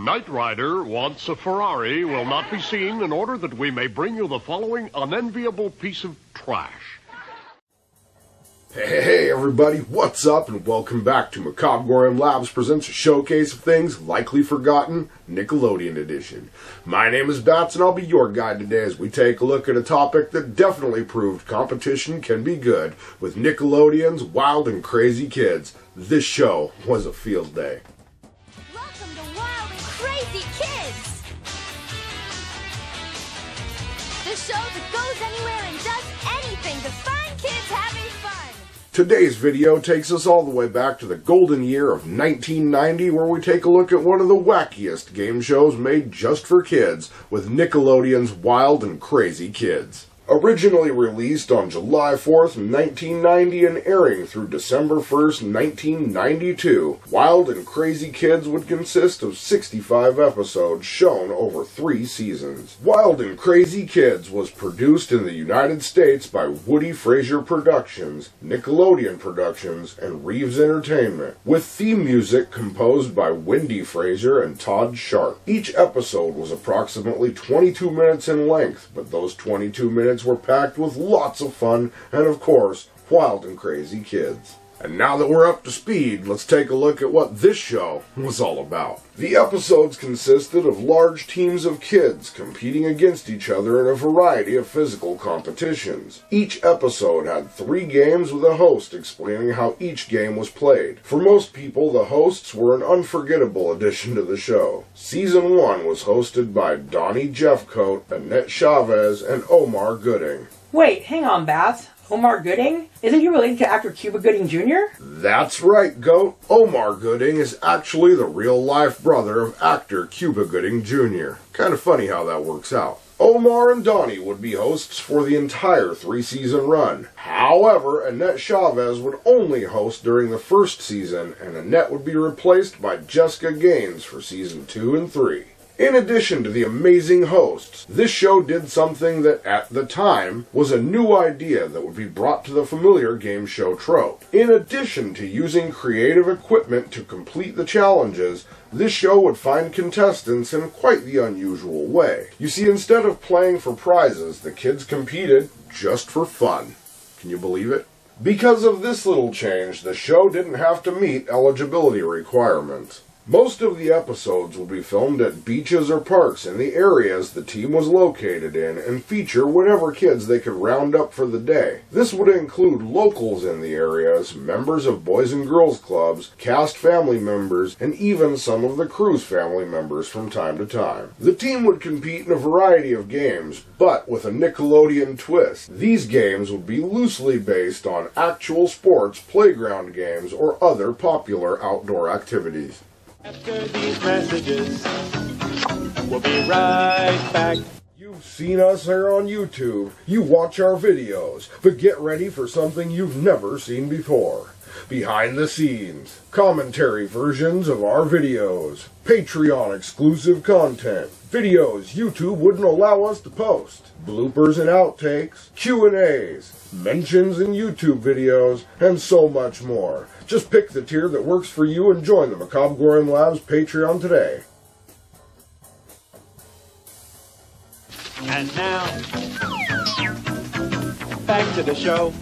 Knight Rider wants a Ferrari will not be seen in order that we may bring you the following unenviable piece of trash. Hey everybody, what's up and welcome back to Macabre'Gorium Labs presents a showcase of things likely forgotten, Nickelodeon edition. My name is Bats and I'll be your guide today as we take a look at a topic that definitely proved competition can be good with Nickelodeon's Wild and Crazy Kids. This show was a field day. Welcome to Wild and Crazy Kids! The show that goes anywhere and does anything to find kids having fun! Today's video takes us all the way back to the golden year of 1990, where we take a look at one of the wackiest game shows made just for kids with Nickelodeon's Wild and Crazy Kids. Originally released on July 4th, 1990 and airing through December 1st, 1992, Wild and Crazy Kids would consist of 65 episodes shown over 3 seasons. Wild and Crazy Kids was produced in the United States by Woody Frazier Productions, Nickelodeon Productions, and Reeves Entertainment, with theme music composed by Wendy Frazier and Todd Sharp. Each episode was approximately 22 minutes in length, but those 22 minutes were packed with lots of fun and, of course, Wild and Crazy Kids. And now that we're up to speed, let's take a look at what this show was all about. The episodes consisted of large teams of kids competing against each other in a variety of physical competitions. Each episode had 3 games with a host explaining how each game was played. For most people, the hosts were an unforgettable addition to the show. Season 1 was hosted by Donnie Jeffcoat, Annette Chavez, and Omar Gooding. Wait, hang on, Bats. Omar Gooding? Isn't he related to actor Cuba Gooding Jr.? That's right, Goat. Omar Gooding is actually the real-life brother of actor Cuba Gooding Jr. Kind of funny how that works out. Omar and Donnie would be hosts for the entire 3-season run. However, Annette Chavez would only host during the first season, and Annette would be replaced by Jessica Gaynes for season 2 and 3. In addition to the amazing hosts, this show did something that, at the time, was a new idea that would be brought to the familiar game show trope. In addition to using creative equipment to complete the challenges, this show would find contestants in quite the unusual way. You see, instead of playing for prizes, the kids competed just for fun. Can you believe it? Because of this little change, the show didn't have to meet eligibility requirements. Most of the episodes will be filmed at beaches or parks in the areas the team was located in and feature whatever kids they could round up for the day. This would include locals in the areas, members of Boys and Girls Clubs, cast family members, and even some of the crew's family members from time to time. The team would compete in a variety of games, but with a Nickelodeon twist. These games would be loosely based on actual sports, playground games, or other popular outdoor activities. After these messages, we'll be right back. You've seen us here on YouTube, you watch our videos, but get ready for something you've never seen before. Behind the scenes, commentary versions of our videos, Patreon exclusive content, videos YouTube wouldn't allow us to post, bloopers and outtakes, Q&As, mentions in YouTube videos, and so much more. Just pick the tier that works for you and join the Macabre'Gorium Labs Patreon today. And now, back to the show.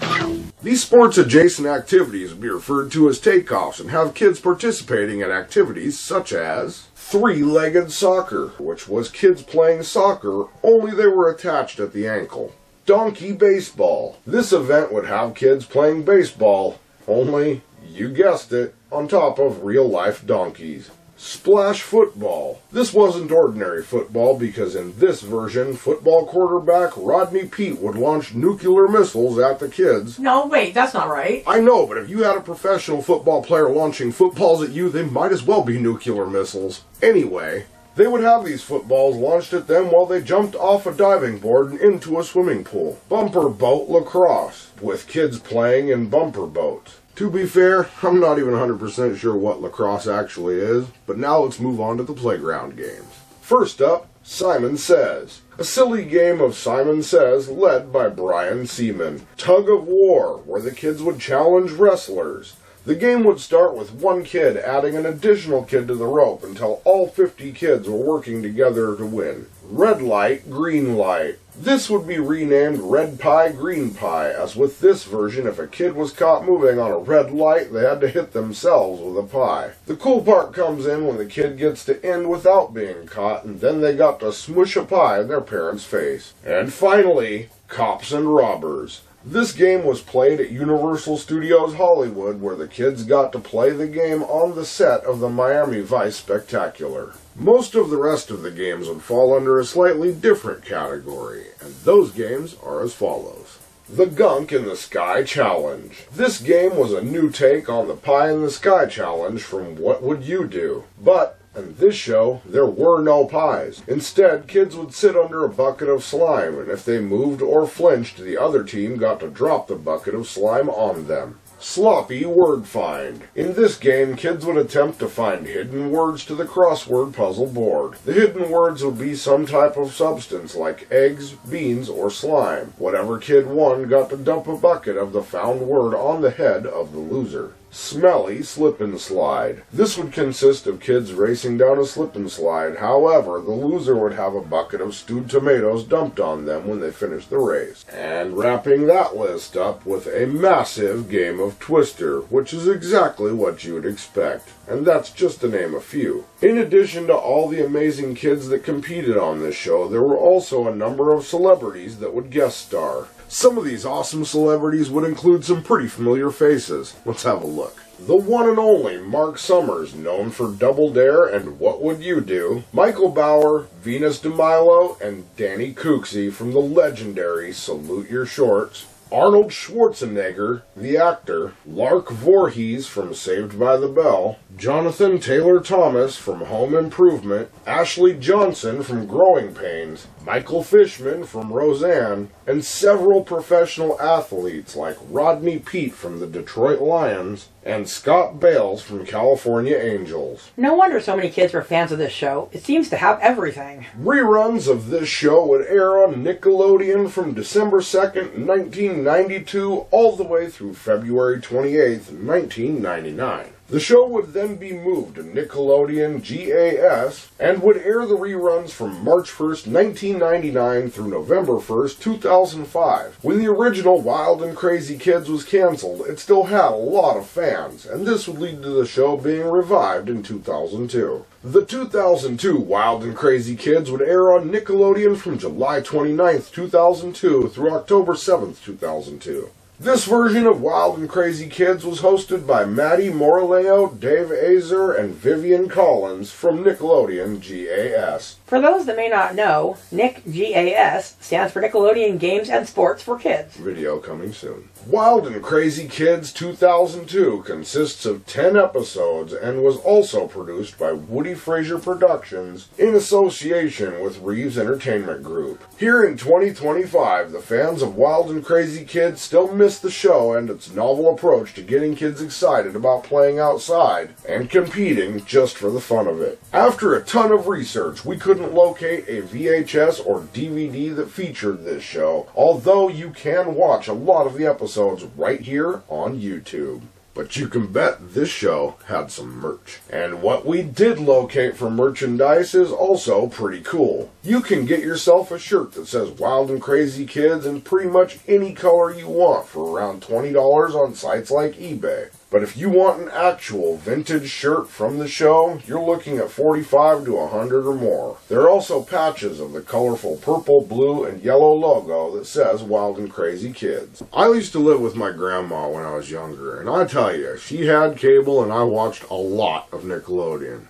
These sports-adjacent activities would be referred to as takeoffs and have kids participating in activities such as 3-legged soccer, which was kids playing soccer, only they were attached at the ankle. Donkey baseball. This event would have kids playing baseball, only, you guessed it, on top of real-life donkeys. Splash football. This wasn't ordinary football because in this version, football quarterback Rodney Peete would launch nuclear missiles at the kids. No, wait, that's not right. I know, but if you had a professional football player launching footballs at you, they might as well be nuclear missiles. Anyway, they would have these footballs launched at them while they jumped off a diving board and into a swimming pool. Bumper boat lacrosse, with kids playing in bumper boats. To be fair, I'm not even 100% sure what lacrosse actually is, but now let's move on to the playground games. First up, Simon Says. A silly game of Simon Says led by Brian Seaman. Tug of War, where the kids would challenge wrestlers. The game would start with one kid adding an additional kid to the rope until all 50 kids were working together to win. Red light, green light. This would be renamed Red Pie, Green Pie, as with this version, if a kid was caught moving on a red light, they had to hit themselves with a pie. The cool part comes in when the kid gets to end without being caught, and then they got to smush a pie in their parents' face. And finally, Cops and Robbers. This game was played at Universal Studios Hollywood, where the kids got to play the game on the set of the Miami Vice Spectacular. Most of the rest of the games would fall under a slightly different category, and those games are as follows. The Gunk in the Sky Challenge. This game was a new take on the Pie in the Sky Challenge from What Would You Do? But in this show, there were no pies. Instead, kids would sit under a bucket of slime, and if they moved or flinched, the other team got to drop the bucket of slime on them. Sloppy Word Find. In this game, kids would attempt to find hidden words to the crossword puzzle board. The hidden words would be some type of substance like eggs, beans, or slime. Whatever kid won got to dump a bucket of the found word on the head of the loser. Smelly Slip and Slide. This would consist of kids racing down a slip and slide. However, the loser would have a bucket of stewed tomatoes dumped on them when they finished the race. And wrapping that list up with a massive game of Twister, which is exactly what you would expect. And that's just to name a few. In addition to all the amazing kids that competed on this show, there were also a number of celebrities that would guest star. Some of these awesome celebrities would include some pretty familiar faces. Let's have a look. The one and only Mark Summers, known for Double Dare and What Would You Do? Michael Bauer, Venus DeMilo, and Danny Cooksey from the legendary Salute Your Shorts. Arnold Schwarzenegger, the actor, Lark Voorhees from Saved by the Bell, Jonathan Taylor Thomas from Home Improvement, Ashley Johnson from Growing Pains, Michael Fishman from Roseanne, and several professional athletes like Rodney Peete from the Detroit Lions and Scott Bales from California Angels. No wonder so many kids were fans of this show. It seems to have everything. Reruns of this show would air on Nickelodeon from December 2nd, 1992 all the way through February 28th, 1999. The show would then be moved to Nickelodeon GAS and would air the reruns from March 1st, 1999 through November 1st, 2005. When the original Wild and Crazy Kids was canceled, it still had a lot of fans, and this would lead to the show being revived in 2002. The 2002 Wild and Crazy Kids would air on Nickelodeon from July 29th, 2002 through October 7th, 2002. This version of Wild and Crazy Kids was hosted by Maddie Moraleo, Dave Azer, and Vivian Collins from Nickelodeon GAS. For those that may not know, Nick GAS stands for Nickelodeon Games and Sports for Kids. Video coming soon. Wild and Crazy Kids 2002 consists of 10 episodes and was also produced by Woody Frazier Productions in association with Reeves Entertainment Group. Here in 2025, the fans of Wild and Crazy Kids still miss the show and its novel approach to getting kids excited about playing outside and competing just for the fun of it. After a ton of research, we couldn't locate a VHS or DVD that featured this show, although you can watch a lot of the episodes right here on YouTube. But you can bet this show had some merch. And what we did locate for merchandise is also pretty cool. You can get yourself a shirt that says Wild and Crazy Kids in pretty much any color you want for around $20 on sites like eBay. But if you want an actual vintage shirt from the show, you're looking at $45 to $100 or more. There are also patches of the colorful purple, blue, and yellow logo that says Wild and Crazy Kids. I used to live with my grandma when I was younger, and I tell you, she had cable and I watched a lot of Nickelodeon.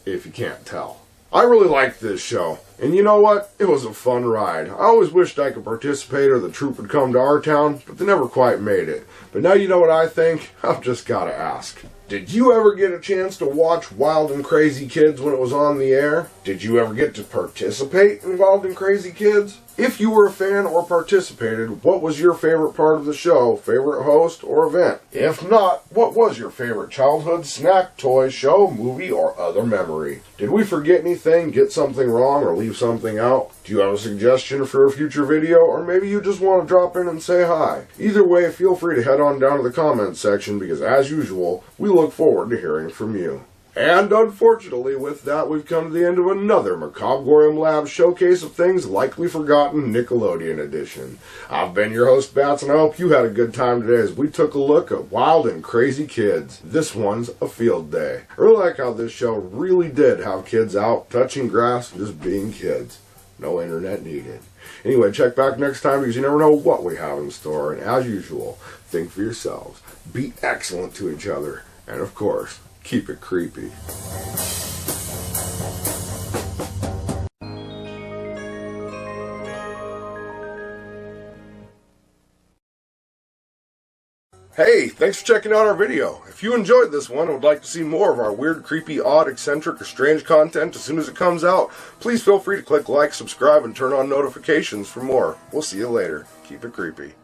If you can't tell. I really liked this show, and you know what? It was a fun ride. I always wished I could participate or the troupe would come to our town, but they never quite made it. But now you know what I think? I've just gotta ask. Did you ever get a chance to watch Wild and Crazy Kids when it was on the air? Did you ever get to participate in Wild and Crazy Kids? If you were a fan or participated, what was your favorite part of the show, favorite host, or event? If not, what was your favorite childhood snack, toy, show, movie, or other memory? Did we forget anything, get something wrong, or leave leave something out? Do you have a suggestion for a future video? Or maybe you just want to drop in and say hi? Either way, feel free to head on down to the comments section because, as usual, we look forward to hearing from you. And unfortunately, with that, we've come to the end of another Macabre'Gorium Labs showcase of things likely forgotten Nickelodeon edition. I've been your host, Bats, and I hope you had a good time today as we took a look at wild and crazy kids. This one's a field day. I really like how this show really did have kids out touching grass and just being kids. No internet needed. Anyway, check back next time because you never know what we have in store. And as usual, think for yourselves, be excellent to each other, and of course, keep it creepy. Hey, thanks for checking out our video. If you enjoyed this one and would like to see more of our weird, creepy, odd, eccentric, or strange content as soon as it comes out, please feel free to click like, subscribe, and turn on notifications for more. We'll see you later. Keep it creepy.